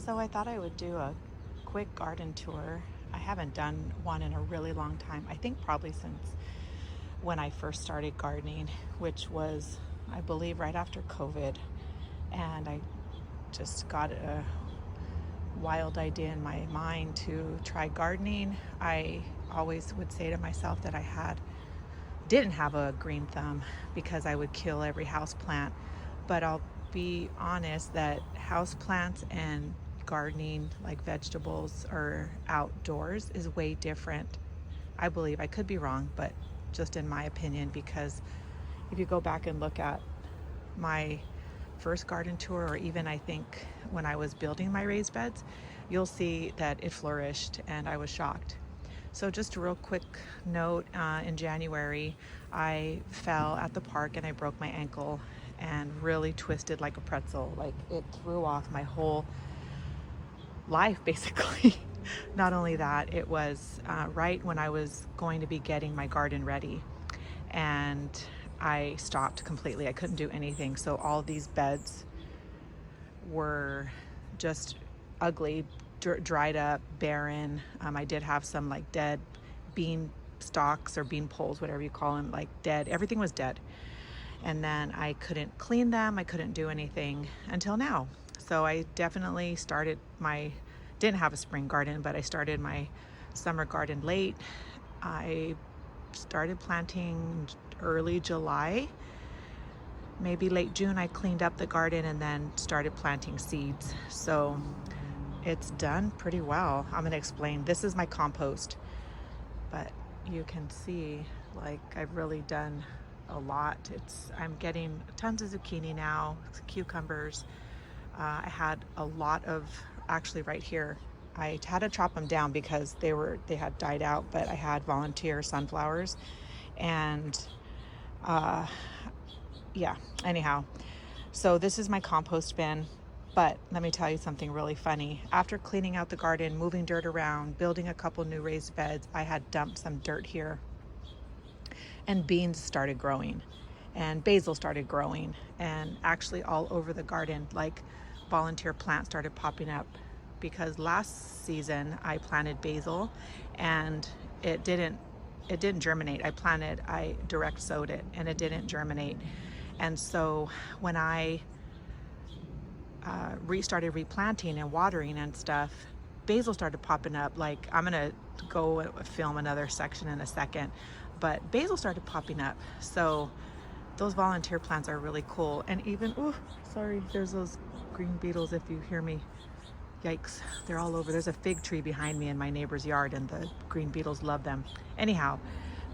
So I thought I would do a quick garden tour. I haven't done one in a really long time. I think probably since when I first started gardening, which was, I believe, right after COVID. And I just got a wild idea in my mind to try gardening. I always would say to myself that didn't have a green thumb because I would kill every house plant. But I'll be honest that house plants and gardening, like vegetables or outdoors, is way different. I believe, I could be wrong, but just in my opinion, because if you go back and look at my first garden tour, or even I think when I was building my raised beds, you'll see that it flourished and I was shocked. So just a real quick note, in January, I fell at the park and I broke my ankle and really twisted like a pretzel. Like, it threw off my whole life, basically. Not only that, it was right when I was going to be getting my garden ready, and I stopped completely. I couldn't do anything. So all these beds were just ugly, dried up, barren. I did have some like dead bean stalks or bean poles, whatever you call them, like dead. Everything was dead. And then I couldn't clean them. I couldn't do anything until now. So I definitely didn't have a spring garden, but I started my summer garden late. I started planting early July, maybe late June. I cleaned up the garden and then started planting seeds. So it's done pretty well. I'm going to explain. This is my compost, but you can see like I've really done a lot. I'm getting tons of zucchini now, cucumbers. I had a lot of, actually right here, I had to chop them down because they had died out, but I had volunteer sunflowers. And yeah, anyhow, so this is my compost bin. But let me tell you something really funny. After cleaning out the garden, moving dirt around, building a couple new raised beds, I had dumped some dirt here, and beans started growing and basil started growing, and actually all over the garden, like volunteer plants started popping up, because last season I planted basil and it didn't germinate. I direct sowed it and it didn't germinate. And so when I restarted replanting and watering and stuff, basil started popping up. Like, I'm gonna go film another section in a second, but basil started popping up. So those volunteer plants are really cool. And even, oh, sorry, there's those green beetles if you hear me. Yikes, they're all over. There's a fig tree behind me in my neighbor's yard and the green beetles love them. Anyhow,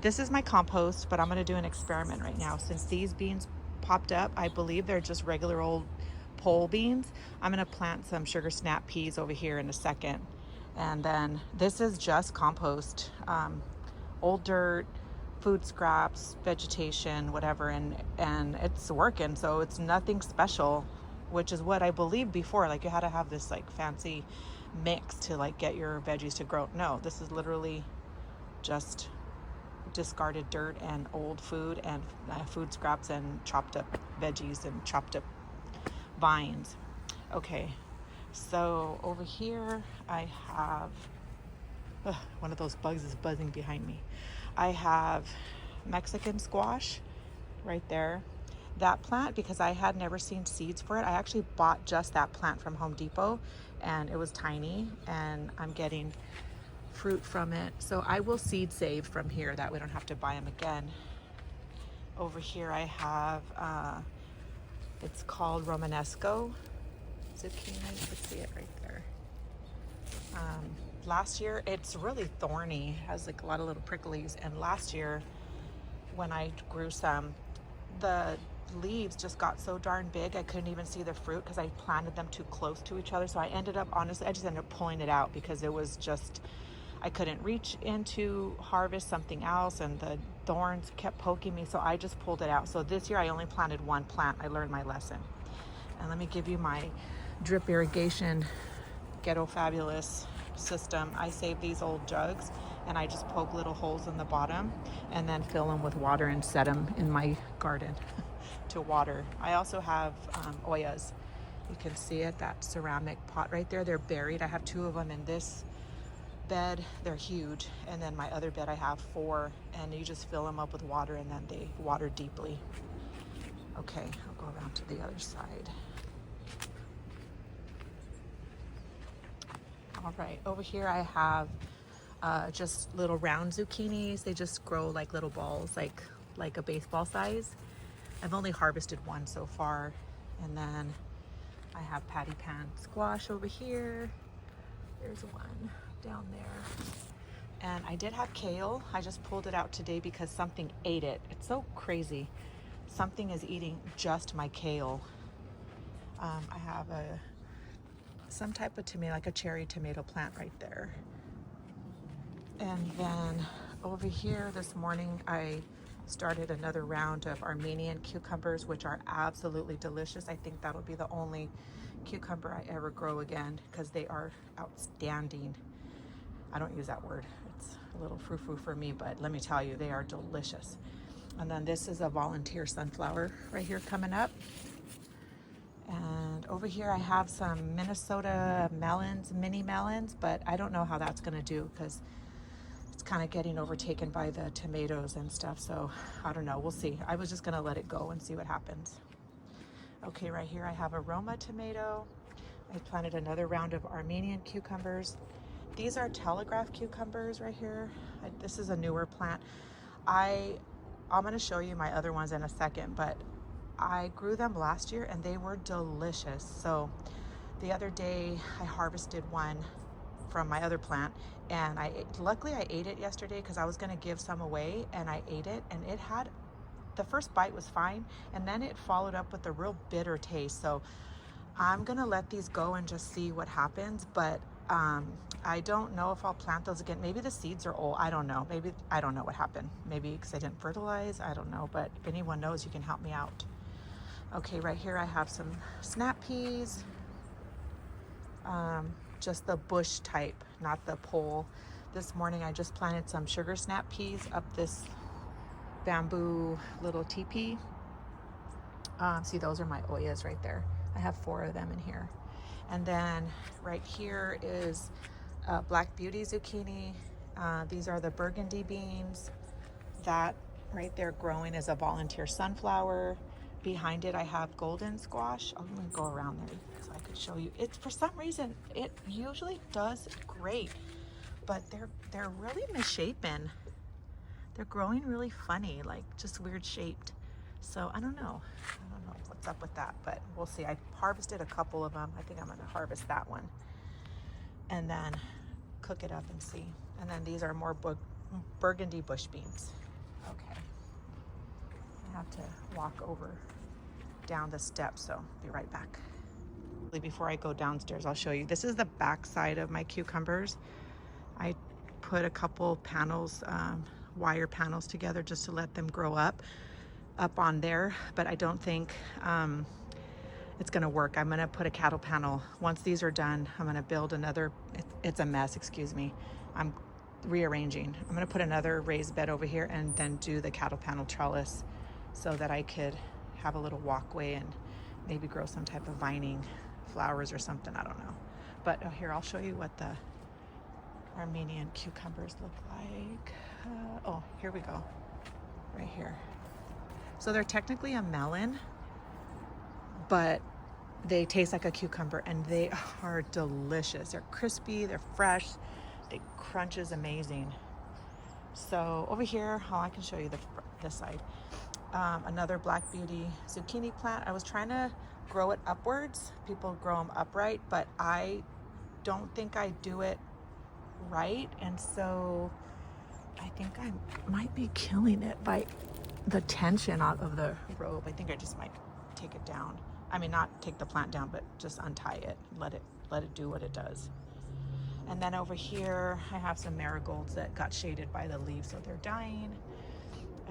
this is my compost, but I'm gonna do an experiment right now. Since these beans popped up, I believe they're just regular old pole beans. I'm gonna plant some sugar snap peas over here in a second. And then this is just compost, old dirt, food scraps, vegetation, whatever, and it's working. So it's nothing special, which is what I believed before. Like, you had to have this like fancy mix to like get your veggies to grow. No, this is literally just discarded dirt and old food and food scraps and chopped up veggies and chopped up vines. Okay, so over here I have one of those bugs is buzzing behind me. I have Mexican squash right there. That plant, because I had never seen seeds for it, I actually bought just that plant from Home Depot, and it was tiny, and I'm getting fruit from it. So I will seed save from here, that we don't have to buy them again. Over here I have it's called Romanesco zucchini. Let's see it right there. Last year, it's really thorny, it has like a lot of little pricklies, and last year when I grew some, the leaves just got so darn big I couldn't even see the fruit because I planted them too close to each other. So I just ended up pulling it out because it was just, I couldn't reach into harvest something else and the thorns kept poking me, so I just pulled it out. So this year I only planted one plant. I learned my lesson. And let me give you my drip irrigation Ghetto Fabulous system. I save these old jugs and I just poke little holes in the bottom and then fill them with water and set them in my garden to water. I also have Oyas. You can see it, that ceramic pot right there. They're buried. I have 2 of them in this bed. They're huge. And then my other bed I have 4, and you just fill them up with water and then they water deeply. Okay, I'll go around to the other side. All right, over here I have just little round zucchinis. They just grow like little balls, like a baseball size. I've only harvested 1 so far. And then I have patty pan squash over here. There's 1 down there. And I did have kale. I just pulled it out today because something ate it. It's so crazy. Something is eating just my kale. I have some type of tomato, like a cherry tomato plant right there. And then over here this morning, I started another round of Armenian cucumbers, which are absolutely delicious. I think that'll be the only cucumber I ever grow again because they are outstanding. I don't use that word. It's a little frou-frou for me, but let me tell you, they are delicious. And then this is a volunteer sunflower right here coming up. And over here I have some Minnesota melons, mini melons, but I don't know how that's gonna do because it's kind of getting overtaken by the tomatoes and stuff. So I don't know, we'll see. I was just gonna let it go and see what happens. Okay, right here I have a Roma tomato. I planted another round of Armenian cucumbers. These are telegraph cucumbers right here. This is a newer plant. I'm gonna show you my other ones in a second, but I grew them last year and they were delicious. So the other day I harvested 1 from my other plant, and luckily I ate it yesterday because I was gonna give some away, and I ate it, and it had, the first bite was fine, and then it followed up with a real bitter taste. So I'm gonna let these go and just see what happens, but I don't know if I'll plant those again. Maybe the seeds are old. I don't know. Maybe, I don't know what happened. Maybe because I didn't fertilize. I don't know. But if anyone knows, you can help me out. Okay, right here I have some snap peas. Just the bush type, not the pole. This morning I just planted some sugar snap peas up this bamboo little teepee. See, those are my oyas right there. I have 4 of them in here. And then right here is black beauty zucchini. These are the burgundy beans. That right there growing is a volunteer sunflower. Behind it I have golden squash. I'm gonna go around there so I could show you. It's, for some reason, it usually does great, but they're really misshapen. They're growing really funny, like just weird shaped. So I don't know what's up with that, but we'll see. I harvested a couple of them. I think I'm gonna harvest that one and then cook it up and see. And then these are more burgundy bush beans. Okay, I have to walk over down the steps, so be right back. Before I go downstairs, I'll show you. This is the back side of my cucumbers. I put a couple panels, wire panels together just to let them grow up on there, but I don't think it's gonna work. I'm gonna put a cattle panel. Once these are done, I'm gonna build another, it's a mess, excuse me. I'm rearranging. I'm gonna put another raised bed over here and then do the cattle panel trellis so that I could have a little walkway and maybe grow some type of vining flowers or something, I don't know. But here, I'll show you what the Armenian cucumbers look like. Oh, here we go, right here. So they're technically a melon, but they taste like a cucumber and they are delicious. They're crispy, they're fresh, the crunch is amazing. So over here, I can show you this side. Another black beauty zucchini plant. I was trying to grow it upwards. People grow them upright, but I don't think I do it right. And so I think I might be killing it by the tension out of the rope. I think I just might take it down. I mean, not take the plant down, but just untie it, let it do what it does. And then over here, I have some marigolds that got shaded by the leaves, so they're dying.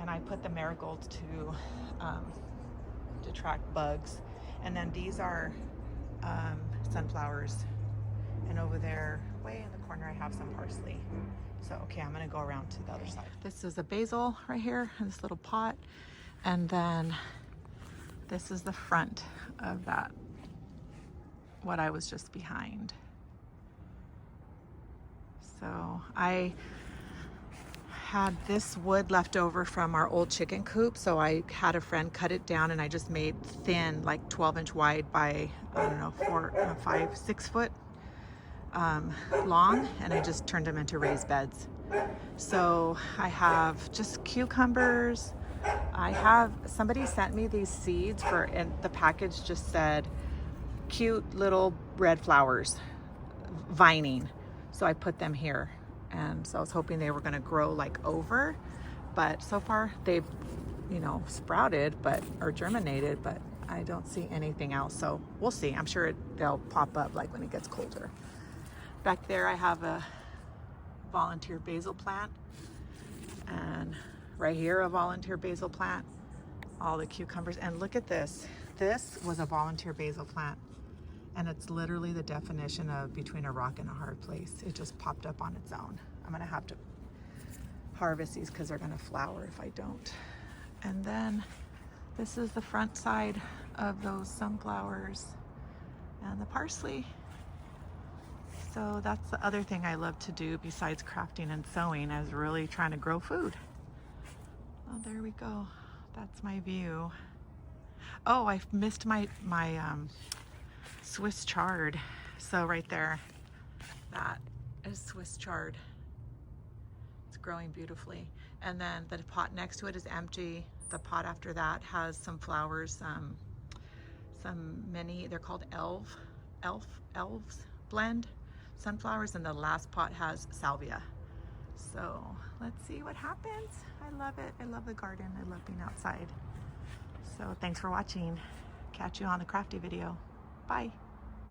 And I put the marigolds to attract bugs. And then these are sunflowers. And over there, way in the corner, I have some parsley. So, okay, I'm gonna go around to the other side. This is a basil right here in this little pot. And then this is the front of that what I was just behind. So I had this wood left over from our old chicken coop, so I had a friend cut it down, and I just made thin, like 12-inch wide by, I don't know, 5, 6 foot long, and I just turned them into raised beds. So I have just cucumbers. Somebody sent me these seeds and the package just said cute little red flowers, vining. So I put them here. And so I was hoping they were going to grow like over, but so far they've, sprouted, or germinated, but I don't see anything else. So we'll see. I'm sure they'll pop up like when it gets colder. Back there I have a volunteer basil plant, and right here a volunteer basil plant, all the cucumbers. And look at this. This was a volunteer basil plant, and it's literally the definition of between a rock and a hard place. It just popped up on its own. I'm gonna have to harvest these because they're gonna flower if I don't. And then this is the front side of those sunflowers and the parsley. So that's the other thing I love to do besides crafting and sewing, is really trying to grow food. Oh, there we go. That's my view. Oh, I missed my Swiss chard. So right there, that is Swiss chard. It's growing beautifully. And then the pot next to it is empty. The pot after that has some flowers, they're called elves blend sunflowers, and the last pot has salvia. So let's see what happens. I love it. I love the garden. I love being outside. So thanks for watching. Catch you on the crafty video. Bye.